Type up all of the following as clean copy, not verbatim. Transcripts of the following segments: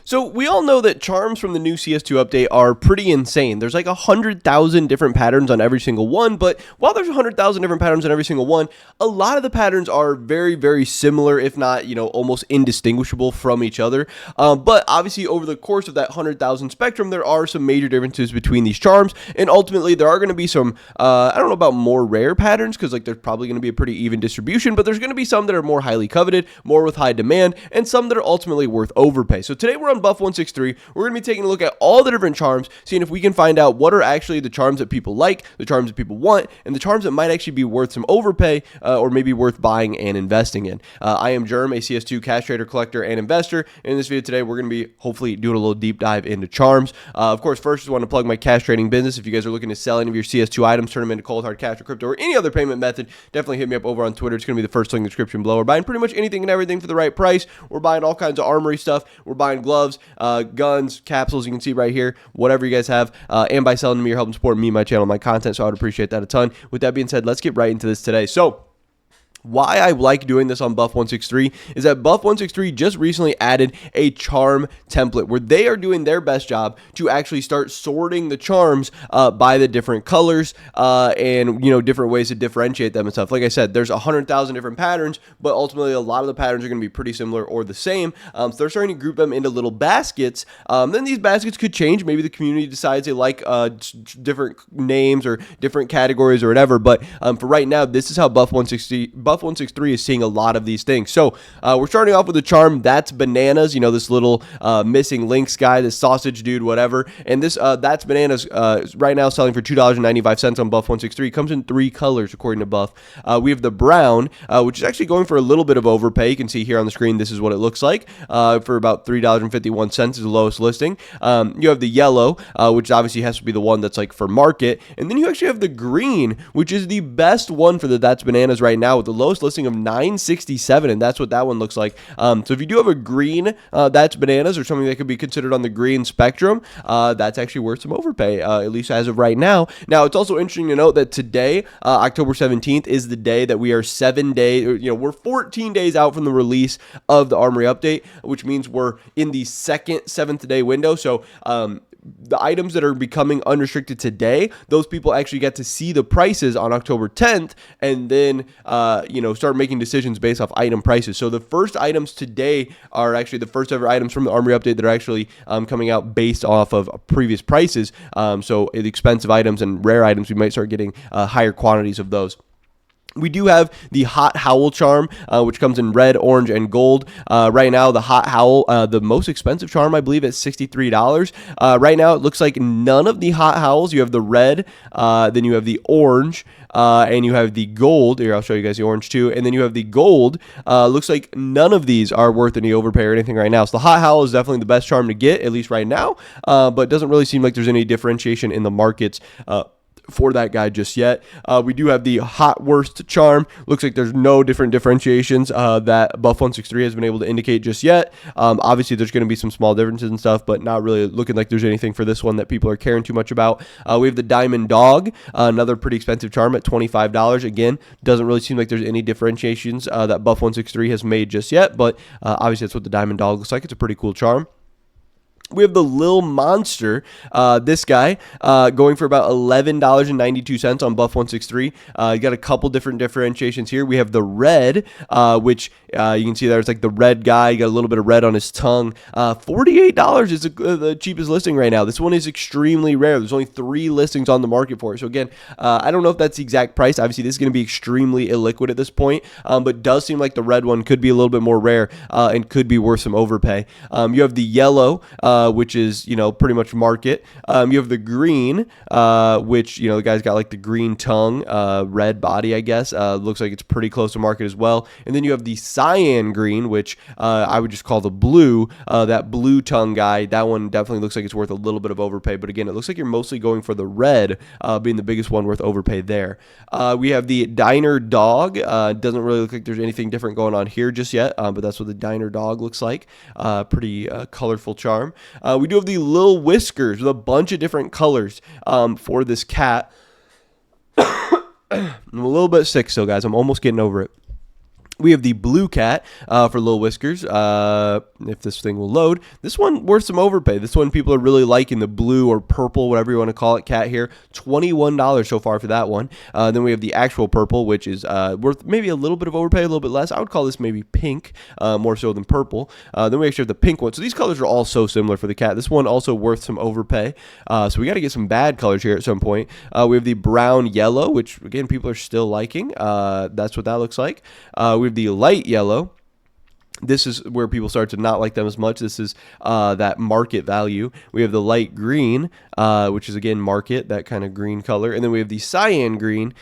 So we all know that charms from the new CS2 update are pretty insane. There's like 100,000 different patterns on every single one, but while there's 100,000 different patterns on every single one, a lot of the patterns are very, very similar, if not, almost indistinguishable from each other. But obviously over the course of that 100,000 spectrum, there are some major differences between these charms, and ultimately there are going to be some, I don't know about more rare patterns, because like there's probably going to be a pretty even distribution, but there's going to be some that are more highly coveted, more with high demand, and some that are ultimately worth overpay. So today we're on Buff 163. We're going to be taking a look at all the different charms, seeing if we can find out what are actually the charms that people like, the charms that people want, and the charms that might actually be worth some overpay or maybe worth buying and investing in. I am Germ, a CS2 cash trader, collector, and investor. In this video today, we're going to be hopefully doing a little deep dive into charms. Of course, first, I just want to plug my cash trading business. If you guys are looking to sell any of your CS2 items, turn them into cold hard cash or crypto or any other payment method, definitely hit me up over on Twitter. It's going to be the first link in the description below. We're buying pretty much anything and everything for the right price. We're buying all kinds of armory stuff. We're buying gloves, guns, capsules, you can see right here, whatever you guys have, and by selling to me, you're helping support me, my channel, my content, so I would appreciate that a ton. With that being said, let's get right into this today. So why I like doing this on Buff 163 is that Buff 163 just recently added a charm template where they are doing their best job to actually start sorting the charms by the different colors and different ways to differentiate them and stuff. Like I said, there's 100,000 different patterns, but ultimately a lot of the patterns are going to be pretty similar or the same. So they're starting to group them into little baskets. Then these baskets could change. Maybe the community decides they like different names or different categories or whatever. But for right now, this is how Buff 163 is seeing a lot of these things. So we're starting off with a charm that's bananas, this little missing links guy, this sausage dude, whatever. And this that's bananas right now selling for $2.95 on Buff 163. Comes in 3 colors according to Buff. We have the brown, which is actually going for a little bit of overpay. You can see here on the screen, this is what it looks like for about $3.51 is the lowest listing. You have the yellow, which obviously has to be the one that's like for market. And then you actually have the green, which is the best one for the that's bananas right now with the lowest listing of $9.67, and that's what that one looks like. So if you do have a green that's bananas or something that could be considered on the green spectrum, that's actually worth some overpay, at least as of right now. Now, it's also interesting to note that today, October 17th, is the day that we are 7 days, we're 14 days out from the release of the Armory update, which means we're in the second 7th day window. So the items that are becoming unrestricted today, those people actually get to see the prices on October 10th and then, start making decisions based off item prices. So the first items today are actually the first ever items from the Armory update that are actually coming out based off of previous prices. So the expensive items and rare items, we might start getting higher quantities of those. We do have the Hot Howl charm, which comes in red, orange, and gold. Right now, the Hot Howl, the most expensive charm, I believe, is $63. Right now, it looks like none of the Hot Howls. You have the red, then you have the orange, and you have the gold. Here, I'll show you guys the orange too. And then you have the gold. Looks like none of these are worth any overpay or anything right now. So the Hot Howl is definitely the best charm to get, at least right now. But it doesn't really seem like there's any differentiation in the markets for that guy just yet. We do have the Hot Worst charm. Looks like there's no different differentiations that Buff 163 has been able to indicate just yet. Obviously, there's going to be some small differences and stuff, but not really looking like there's anything for this one that people are caring too much about. We have the Diamond Dog, another pretty expensive charm at $25. Again, doesn't really seem like there's any differentiations that Buff 163 has made just yet, but obviously that's what the Diamond Dog looks like. It's a pretty cool charm. We have the Lil Monster, this guy, going for about $11.92 on Buff 163. You got a couple different differentiations here. We have the red, which you can see there. It's like the red guy. You got a little bit of red on his tongue. $48 is the cheapest listing right now. This one is extremely rare. There's only 3 listings on the market for it. So again, I don't know if that's the exact price. Obviously, this is going to be extremely illiquid at this point, but does seem like the red one could be a little bit more rare and could be worth some overpay. You have the yellow, which is, pretty much market. You have the green, which, the guy's got like the green tongue, red body, I guess. Looks like it's pretty close to market as well. And then you have the cyan green, which I would just call the blue, that blue tongue guy. That one definitely looks like it's worth a little bit of overpay. But again, it looks like you're mostly going for the red, being the biggest one worth overpay there. We have the Diner Dog. Doesn't really look like there's anything different going on here just yet, but that's what the Diner Dog looks like. Pretty colorful charm. We do have the Lil Whiskers with a bunch of different colors for this cat. I'm a little bit sick still, guys. I'm almost getting over it. We have the blue cat for Lil Whiskers. If this thing will load. This one worth some overpay. This one people are really liking, the blue or purple, whatever you want to call it, cat here. $21 so far for that one. Then we have the actual purple, which is worth maybe a little bit of overpay, a little bit less. I would call this maybe pink, more so than purple. Then we actually have the pink one. So these colors are all so similar for the cat. This one also worth some overpay. So we got to get some bad colors here at some point. We have the brown yellow, which again people are still liking. That's what that looks like. We have the light yellow. This is where people start to not like them as much. This is that market value. We have the light green, which is, again, market, that kind of green color. And then we have the cyan green,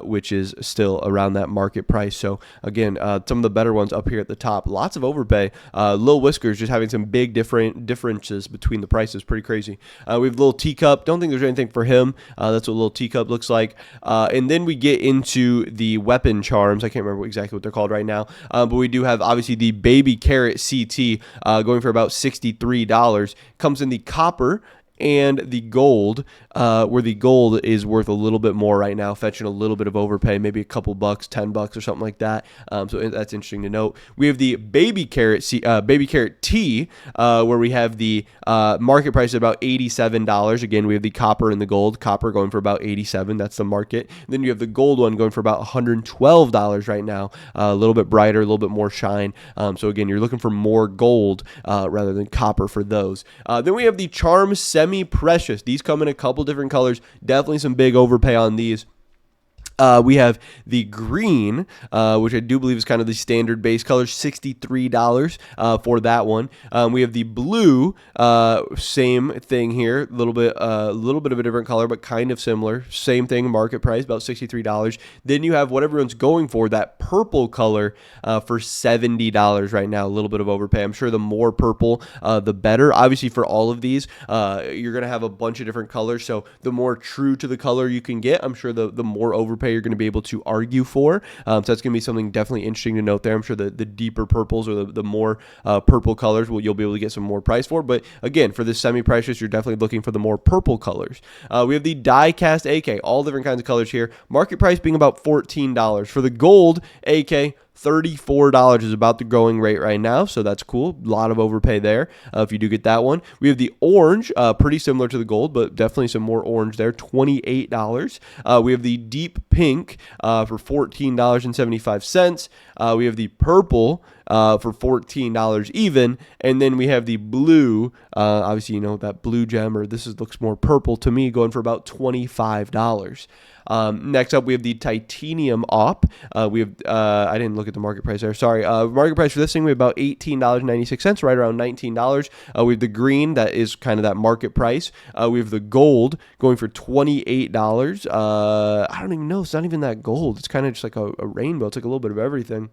which is still around that market price. So, again, some of the better ones up here at the top. Lots of overpay. Lil Whiskers just having some big differences between the prices. Pretty crazy. We have Little Teacup. Don't think there's anything for him. That's what Little Teacup looks like. And then we get into the weapon charms. I can't remember exactly what they're called right now. But we do have, obviously, the baby carrot CT going for about $63. Comes in the copper and the gold, where the gold is worth a little bit more right now, fetching a little bit of overpay, maybe a couple bucks, $10 or something like that. So that's interesting to note. We have the baby carrot T, where we have the market price at about $87. Again, we have the copper and the gold. Copper going for about $87. That's the market. And then you have the gold one going for about $112 right now. A little bit brighter, a little bit more shine. So again, you're looking for more gold rather than copper for those. Then we have the charm semi-precious. These come in a couple different colors. Definitely some big overpay on these. We have the green, which I do believe is kind of the standard base color, $63 for that one. We have the blue, same thing here, a little bit of a different color, but kind of similar. Same thing, market price, about $63. Then you have what everyone's going for, that purple color for $70 right now, a little bit of overpay. I'm sure the more purple, the better. Obviously, for all of these, you're going to have a bunch of different colors, so the more true to the color you can get, I'm sure the more overpay you're going to be able to argue for. So that's going to be something definitely interesting to note there. I'm sure the deeper purples or the more purple colors you'll be able to get some more price for. But again, for this semi-precious, you're definitely looking for the more purple colors. We have the die-cast AK, all different kinds of colors here. Market price being about $14. For the gold AK, $34 is about the going rate right now, so that's cool. A lot of overpay there if you do get that one. We have the orange, pretty similar to the gold, but definitely some more orange there, $28. We have the deep pink for $14.75. We have the purple for $14 even, and then we have the blue, obviously, you know, that blue gem, or looks more purple to me, going for about $25. Next up, we have the titanium op. We have, I didn't look at the market price there. Sorry. Market price for this thing, we have about $18.96, right around $19. We have the green, that is kind of that market price. We have the gold going for $28. I don't even know. It's not even that gold. It's kind of just like a rainbow. It's like a little bit of everything.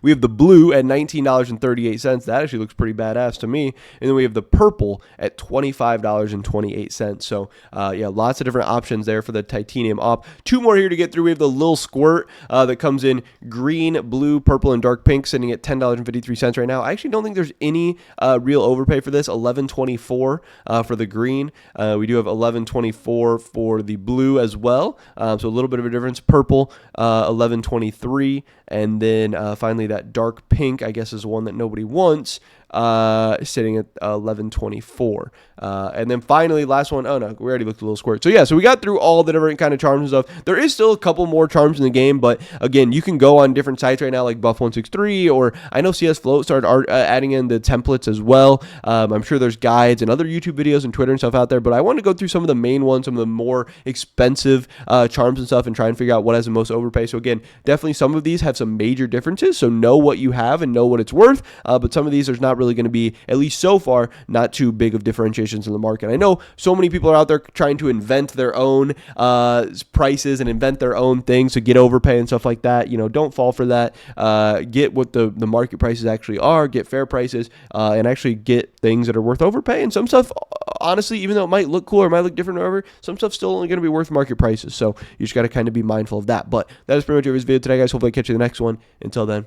We have the blue at $19.38. That actually looks pretty badass to me. And then we have the purple at $25.28. So, yeah, lots of different options there for the titanium op. Two more here to get through. We have the Lil Squirt that comes in green, blue, purple, and dark pink, sitting at $10.53 right now. I actually don't think there's any real overpay for this. $11.24 for the green. We do have $11.24 for the blue as well. So a little bit of a difference. Purple, $11.23. And then finally, that dark pink, I guess, is the one that nobody wants, sitting at $11.24. And then finally, last one. Oh, no, we already looked at Little Squirt. So, yeah, so we got through all the different kind of charms and stuff. There is still a couple more charms in the game, but, again, you can go on different sites right now, like Buff163, or I know CS Float started adding in the templates as well. I'm sure there's guides and other YouTube videos and Twitter and stuff out there, but I want to go through some of the main ones, some of the more expensive charms and stuff, and try and figure out what has the most overpay. So, again, definitely some of these have some major differences, so know what you have and know what it's worth, but some of these there's not really going to be, at least so far, not too big of differentiations in the market. I know so many people are out there trying to invent their own prices and invent their own things to get overpay and stuff like that. You know, don't fall for that. Get what the market prices actually are, get fair prices, and actually get things that are worth overpay. And some stuff, honestly, even though it might look cool or might look different or whatever, some stuff's still only going to be worth market prices. So you just got to kind of be mindful of that. But that is pretty much it for this video today, guys. Hopefully I catch you in the next one. Until then,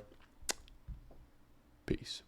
peace.